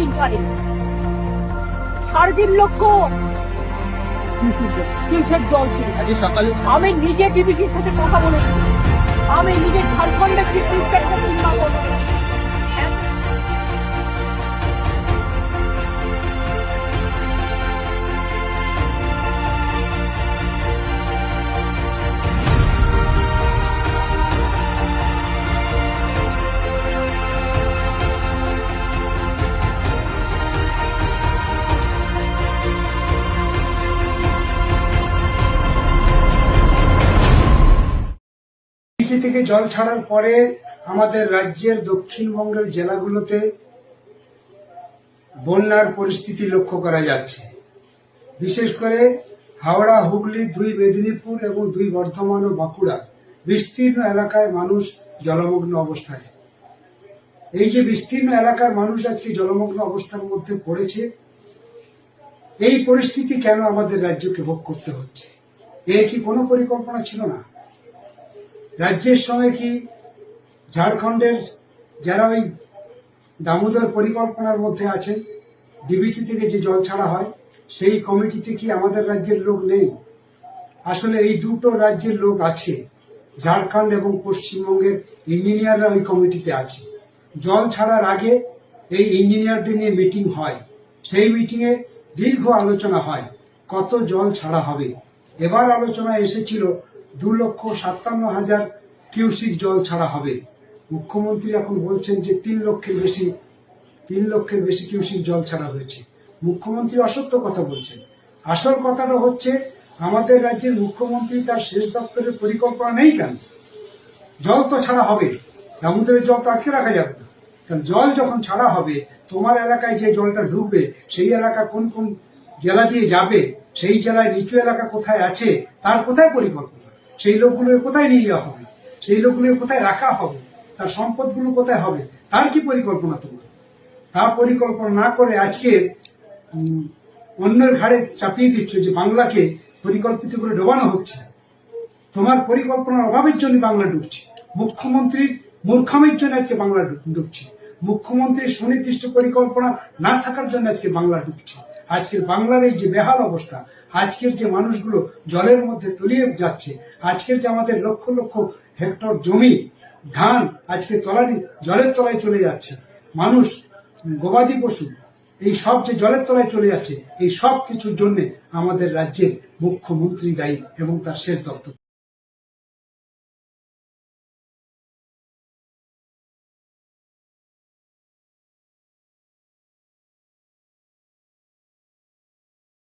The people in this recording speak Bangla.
দিন ছাড়ে 3.5 লক্ষ কিউসেক জল ছিল। আজ সকালে আমি নিজে ডিবিসির সাথে কথা বলেছি, আমি নিজে ঝাড়খণ্ডের চিফ মিনিস্টারকে চিন্তা করবো। থেকে জল ছাড়ার পরে আমাদের রাজ্যের দক্ষিণবঙ্গের জেলাগুলোতে বন্যার পরিস্থিতি লক্ষ্য করা যাচ্ছে। বিশেষ করে হাওড়া, হুগলি, 2 মেদিনীপুর এবং 2 বর্ধমান ও বাঁকুড়া বিস্তীর্ণ এলাকায় মানুষ জলমগ্ন অবস্থায়। এই যে বিস্তীর্ণ এলাকার মানুষ আজকে জলমগ্ন অবস্থার মধ্যে পড়েছে, এই পরিস্থিতি কেন আমাদের রাজ্যকে ভোগ করতে হচ্ছে? এর কি কোনো পরিকল্পনা ছিল না? রাজ্যের সঙ্গে কি ঝাড়খণ্ডের যারা ওই দামোদর পরিকল্পনার মধ্যে আছেন, ডিবিসি থেকে যে জল ছাড়া হয়, সেই কমিটিতে কি আমাদের রাজ্যের লোক নেই? আসলে এই দুটো রাজ্যের লোক আছে। ঝাড়খণ্ড এবং পশ্চিমবঙ্গের ইঞ্জিনিয়াররা ওই কমিটিতে আছে। জল ছাড়ার আগে এই ইঞ্জিনিয়ারদের নিয়ে মিটিং হয়, সেই মিটিংয়ে দীর্ঘ আলোচনা হয় কত জল ছাড়া হবে। এবার আলোচনায় এসেছিল 2,57,000 কিউসিক জল ছাড়া হবে। মুখ্যমন্ত্রী এখন বলছেন যে 3 লক্ষের বেশি কিউসিক জল ছাড়া হয়েছে। মুখ্যমন্ত্রী অসত্য কথা বলছেন। আসল কথাটা হচ্ছে আমাদের রাজ্যের মুখ্যমন্ত্রী তার সেচ দপ্তরের পরিকল্পনা নেই কেন? জল তো ছাড়া হবে, দামোদরের জল তো আটকে রাখা যাবে না। কারণ জল যখন ছাড়া হবে, তোমার এলাকায় যে জলটা ঢুকবে সেই এলাকা কোন কোন জেলা দিয়ে যাবে, সেই জেলায় নিচু এলাকা কোথায় আছে, তার কোথায় পরিকল্পনা? সেই লোকগুলো কোথায় নিয়ে যাওয়া হবে, সেই লোকগুলো কোথায় রাখা হবে, তার সম্পদগুলো কোথায় হবে, তার কি পরিকল্পনা তোমার? তা পরিকল্পনা না করে আজকে অন্যের ঘাড়ে চাপিয়ে দিচ্ছ যে বাংলাকে পরিকল্পিত করে ডোবানো হচ্ছে। তোমার পরিকল্পনার অভাবের জন্য বাংলা ডুবছে। মুখ্যমন্ত্রীর মূর্খামির জন্য আজকে বাংলা ডুবছে। মুখ্যমন্ত্রীর সুনির্দিষ্ট পরিকল্পনা না থাকার জন্য আজকে বাংলা ডুবছে। আজকের বাংলার এই যে বেহাল অবস্থা, আজকের যে মানুষগুলো জলের মধ্যে তলিয়ে যাচ্ছে, আজকের যে আমাদের লক্ষ লক্ষ হেক্টর জমি ধান আজকে জলের তলায় চলে যাচ্ছে, মানুষ গবাদি পশু এই সব যে জলের তলায় চলে যাচ্ছে, এই সব কিছুর জন্য আমাদের রাজ্যের মুখ্যমন্ত্রী দায়ী এবং তার সেচ দপ্তর।